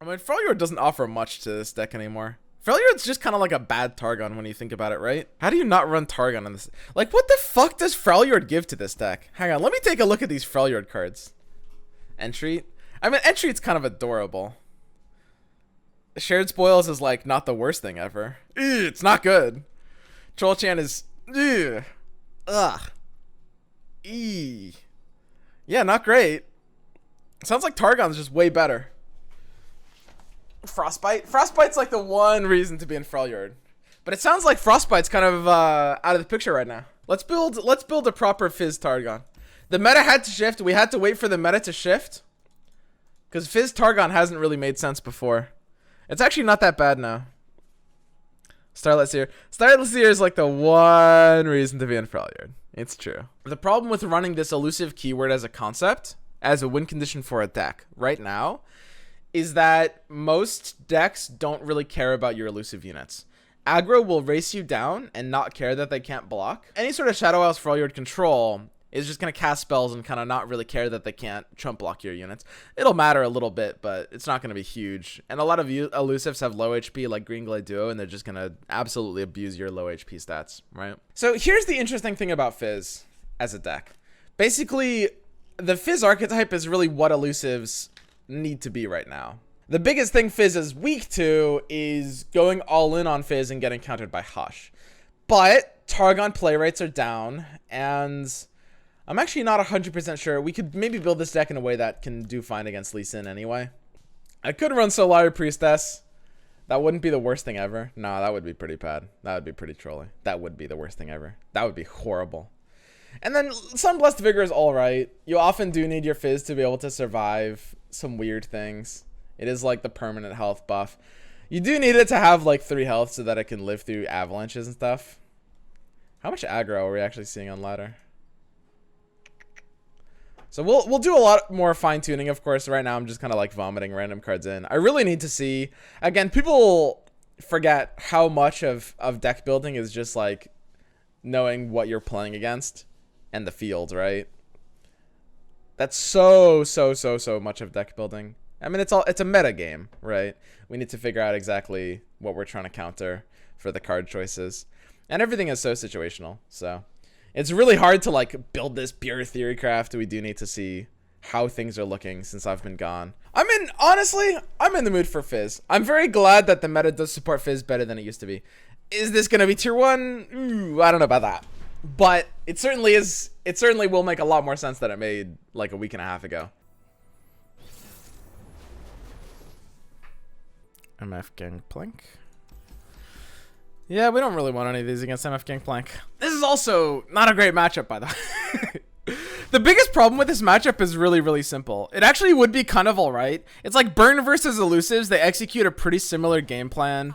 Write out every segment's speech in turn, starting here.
mean, Freljord doesn't offer much to this deck anymore. Freljord's just kind of like a bad Targon when you think about it, right? How do you not run Targon on this? Like, what the fuck does Freljord give to this deck? Hang on, let me take a look at these Freljord cards. Entreat. I mean, Entreat's kind of adorable. Shared Spoils is like not the worst thing ever. Ew, it's not good. Troll Chan is ew. Ugh. Eee. Yeah, not great. Sounds like Targon's just way better. Frostbite? Frostbite's like the one reason to be in Freljord. But it sounds like Frostbite's kind of out of the picture right now. Let's build a proper Fizz Targon. The meta had to shift. We had to wait for the meta to shift. Because Fizz Targon hasn't really made sense before. It's actually not that bad now. Starlit Seer. Starlit Seer is like the one reason to be in Freljord. It's true. The problem with running this elusive keyword as a concept, as a win condition for a deck right now, is that most decks don't really care about your elusive units. Aggro will race you down and not care that they can't block. Any sort of Shadow Isles Freljord control is just going to cast spells and kind of not really care that they can't chump block your units. It'll matter a little bit, but it's not going to be huge. And a lot of elusives have low HP like Green Glade Duo, and they're just going to absolutely abuse your low HP stats, right? So here's the interesting thing about Fizz as a deck. Basically, the Fizz archetype is really what elusives need to be right now. The biggest thing Fizz is weak to is going all in on Fizz and getting countered by Hush. But Targon play rates are down, and I'm actually not 100% sure. We could maybe build this deck in a way that can do fine against Lee Sin anyway. I could run Solari Priestess. That wouldn't be the worst thing ever. No, that would be pretty bad. That would be pretty trolly. That would be the worst thing ever. That would be horrible. And then Sunblessed Vigor is alright. You often do need your Fizz to be able to survive some weird things. It is like the permanent health buff. You do need it to have like 3 health so that it can live through avalanches and stuff. How much aggro are we actually seeing on ladder? So we'll do a lot more fine tuning, of course. Right now I'm just kind of like vomiting random cards in. I really need to see, again, people forget how much of deck building is just like knowing what you're playing against and the field, right? That's so much of deck building. I mean, it's a meta game, right? We need to figure out exactly what we're trying to counter for the card choices. And everything is so situational, so it's really hard to like build this pure theory craft. We do need to see how things are looking since I've been gone. Honestly, I'm in the mood for Fizz. I'm very glad that the meta does support Fizz better than it used to be. Is this gonna be tier 1? Ooh, I don't know about that. But it certainly is. It certainly will make a lot more sense than it made like a week and a half ago. MF Gangplank. Yeah, we don't really want any of these against MF Gangplank. This is also not a great matchup, by the way. The biggest problem with this matchup is really simple. It actually would be kind of alright. It's like Burn versus Elusives. They execute a pretty similar game plan.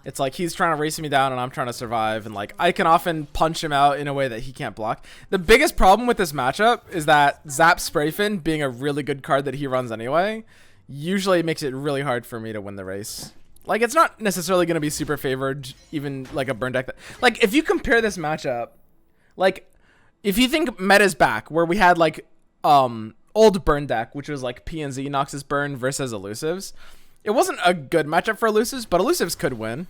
It's like he's trying to race me down and I'm trying to survive. And like I can often punch him out in a way that he can't block. The biggest problem with this matchup is that Zap Sprayfin, being a really good card that he runs anyway, usually makes it really hard for me to win the race. Like, it's not necessarily going to be super favored, even like a burn deck. Like, if you compare this matchup, like, if you think meta's back, where we had like old burn deck, which was like P and Z Noxus burn versus elusives, it wasn't a good matchup for elusives, but elusives could win.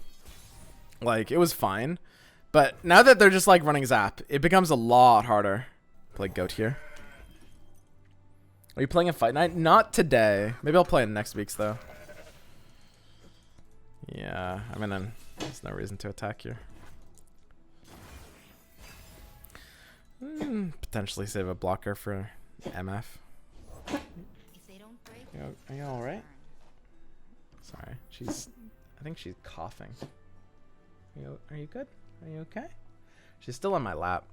Like, it was fine. But now that they're just like running Zap, it becomes a lot harder. Play Goat here. Are you playing a Fight Night? Not today. Maybe I'll play in next week's though. Yeah, I mean, then there's no reason to attack here. Potentially save a blocker for MF. Are you all right? Sorry, I think she's coughing. Are you good? Are you okay? She's still on my lap.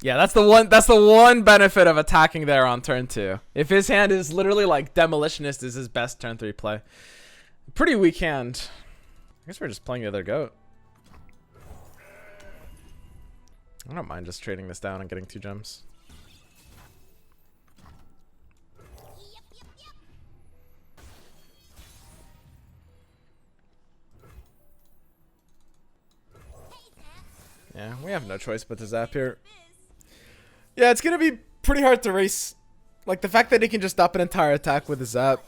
Yeah, that's the one benefit of attacking there on turn 2. If his hand is literally like Demolitionist is his best turn 3 play. Pretty weak hand. I guess we're just playing the other goat. I don't mind just trading this down and getting 2 gems. Yeah, we have no choice but to zap here. Yeah, it's gonna be pretty hard to race Like, the fact that he can just stop an entire attack with a zap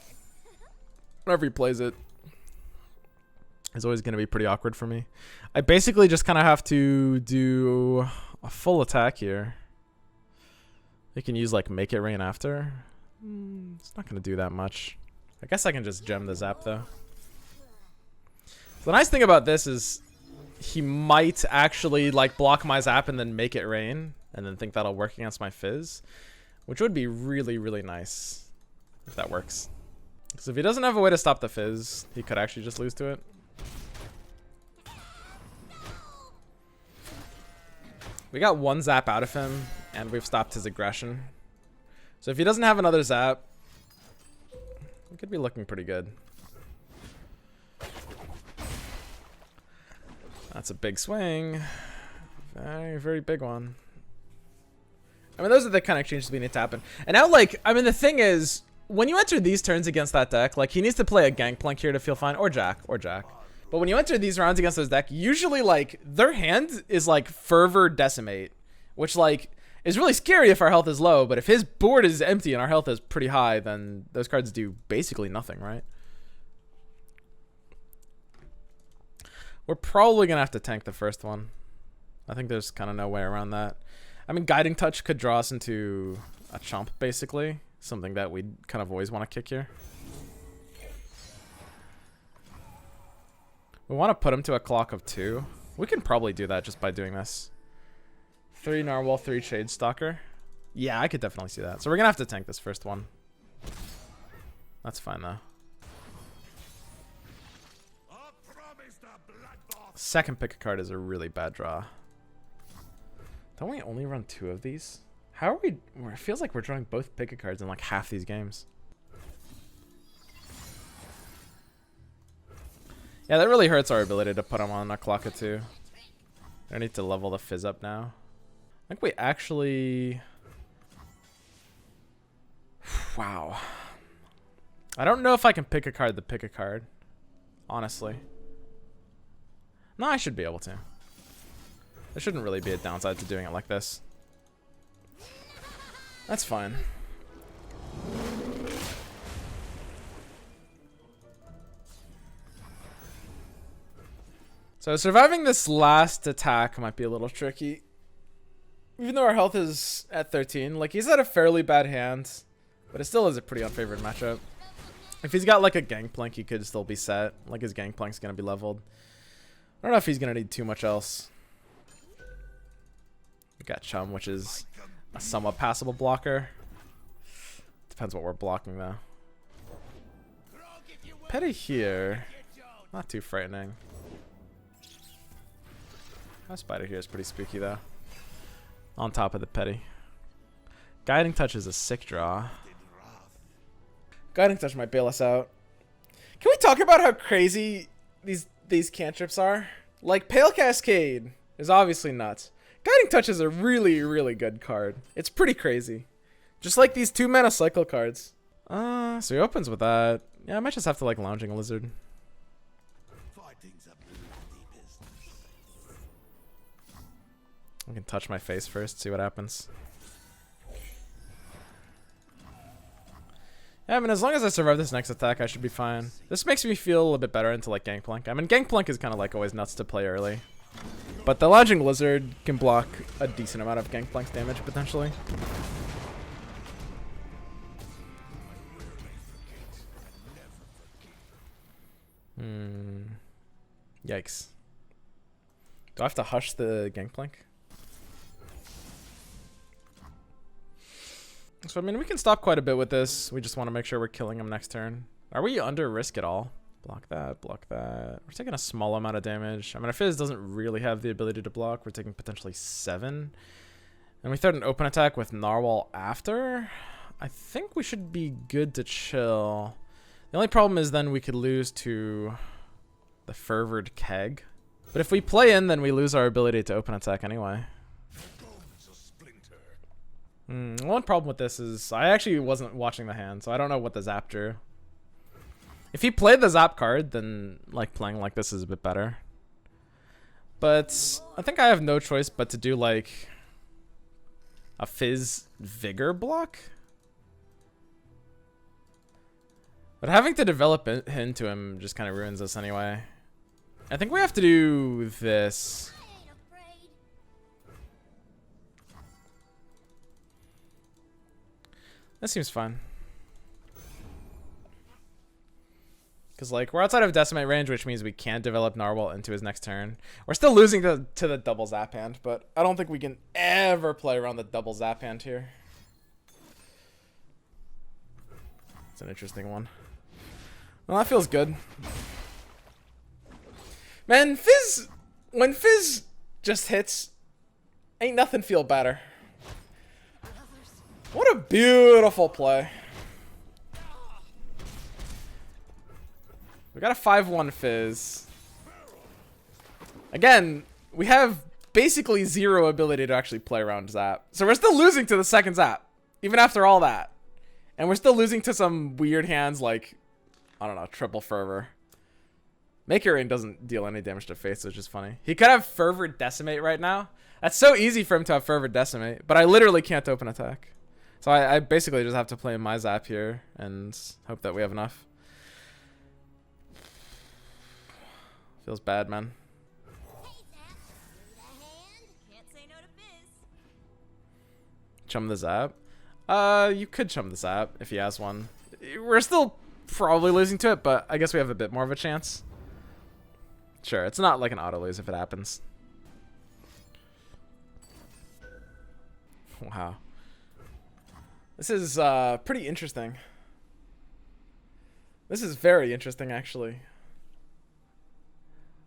whenever he plays it is always going to be pretty awkward for me. I basically just kind of have to do a full attack here. They can use, like, Make It Rain after. It's not going to do that much. I guess I can just gem the zap, though. So the nice thing about this is he might actually, like, block my zap and then Make It Rain, and then think that'll work against my Fizz, which would be really, really nice if that works. Because if he doesn't have a way to stop the Fizz, he could actually just lose to it. We got one zap out of him, and we've stopped his aggression. So if he doesn't have another zap, we could be looking pretty good. That's a big swing. Very, very big one. I mean, those are the kind of exchanges we need to happen. And now, like, I mean, the thing is, when you enter these turns against that deck, like, he needs to play a Gangplank here to feel fine, or Jack. But when you enter these rounds against those deck, usually, like, their hand is, like, Fervor Decimate, which, like, is really scary if our health is low, but if his board is empty and our health is pretty high, then those cards do basically nothing, right? We're probably going to have to tank the first one. I think there's kind of no way around that. I mean, Guiding Touch could draw us into a chomp, basically. Something that we kind of always want to kick here. We want to put him to a clock of 2. We can probably do that just by doing this. 3 Narwhal, 3 Shadestalker. Yeah, I could definitely see that. So we're going to have to tank this first one. That's fine, though. Second pick a card is a really bad draw. Don't we only run 2 of these? How are we? It feels like we're drawing both pick a cards in like half these games. Yeah, that really hurts our ability to put him on a clock of 2. I need to level the Fizz up now. I think we actually... Wow. I don't know if I can pick a card to pick a card. Honestly. No, I should be able to. There shouldn't really be a downside to doing it like this. That's fine. So surviving this last attack might be a little tricky. Even though our health is at 13, like, he's had a fairly bad hand, but it still is a pretty unfavored matchup. If he's got like a Gangplank, he could still be set. Like, his Gangplank's gonna be leveled. I don't know if he's gonna need too much else. We got Chum, which is a somewhat passable blocker. Depends what we're blocking, though. Petty here. Not too frightening. That Spider here is pretty spooky, though. On top of the Petty. Guiding Touch is a sick draw. Guiding Touch might bail us out. Can we talk about how crazy these cantrips are? Like, Pale Cascade is obviously nuts. Guiding Touch is a really, really good card. It's pretty crazy. Just like these 2 mana cycle cards. So he opens with that. Yeah, I might just have to like Lounging Lizard. I can touch my face first, see what happens. Yeah, I mean, as long as I survive this next attack, I should be fine. This makes me feel a little bit better into like Gangplank. I mean, Gangplank is kind of like always nuts to play early. But the Lounging Lizard can block a decent amount of Gangplank's damage, potentially. Yikes. Do I have to hush the Gangplank? So, I mean, we can stop quite a bit with this. We just want to make sure we're killing him next turn. Are we under risk at all? Block that, block that. We're taking a small amount of damage. I mean, our Fizz doesn't really have the ability to block. We're taking potentially 7. And we throw an open attack with Narwhal after. I think we should be good to chill. The only problem is then we could lose to the Fervored Keg. But if we play in, then we lose our ability to open attack anyway. One problem with this is I actually wasn't watching the hand, so I don't know what the zap drew. If he played the zap card, then like playing like this is a bit better. But I think I have no choice but to do like a Fizz Vigor block. But having to develop into him just kind of ruins us anyway. I think we have to do this. That seems fine. Because, like, we're outside of decimate range, which means we can't develop Narwhal into his next turn. We're still losing to the double zap hand, but I don't think we can ever play around the double zap hand here. It's an interesting one. Well, that feels good. Man, Fizz, when Fizz just hits, ain't nothing feel better. What a beautiful play. We got a 5-1 Fizz. Again, we have basically zero ability to actually play around Zap. So we're still losing to the second Zap, even after all that. And we're still losing to some weird hands like, I don't know, Triple Fervor. Maker Rain doesn't deal any damage to face, which is funny. He could have Fervor Decimate right now. That's so easy for him to have Fervor Decimate, but I literally can't open attack. So I basically just have to play my Zap here and hope that we have enough. Feels bad, man. Chum the Zap? You could chum the Zap if he has one. We're still probably losing to it, but I guess we have a bit more of a chance. Sure, it's not like an auto lose if it happens. Wow. This is pretty interesting. This is very interesting, actually.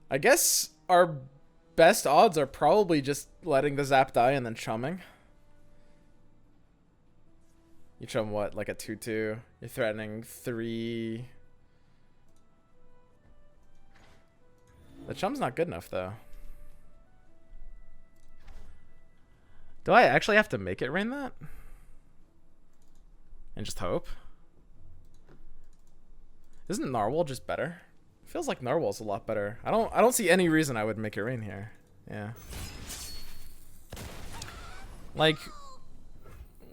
I guess our best odds are probably just letting the Zap die and then chumming. You chum what, like a 2-2? You're threatening 3. The chum's not good enough, though. Do I actually have to make it rain that? And just hope? Isn't Narwhal just better? It feels like Narwhal's a lot better. I don't see any reason I would make it rain here. Yeah. Like,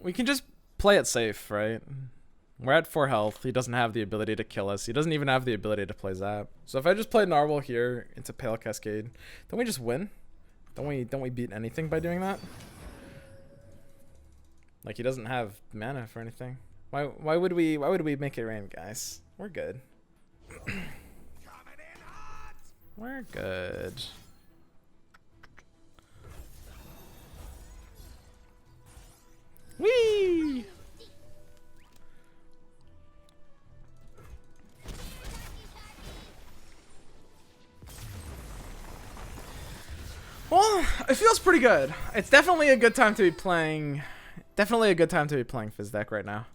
we can just play it safe, right? We're at 4 health. He doesn't have the ability to kill us. He doesn't even have the ability to play Zap. So if I just play Narwhal here into Pale Cascade, don't we just win? Don't we beat anything by doing that? Like, he doesn't have mana for anything. Why would we make it rain, guys? We're good. We're good. Whee! Well, it feels pretty good. It's definitely a good time to be playing. Definitely a good time to be playing Fizz deck right now.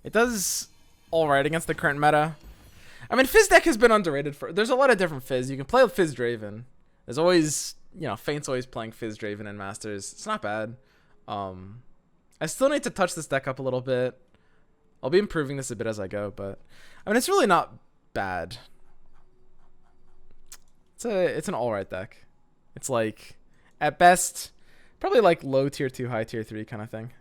It does alright against the current meta. I mean, Fizz deck has been underrated for. There's a lot of different Fizz. You can play with Fizz Draven. There's always, you know, Feint's always playing Fizz Draven in Masters. It's not bad. I still need to touch this deck up a little bit. I'll be improving this a bit as I go, but I mean, it's really not bad. It's an alright deck. It's like, at best, probably like low tier 2, high tier 3 kind of thing.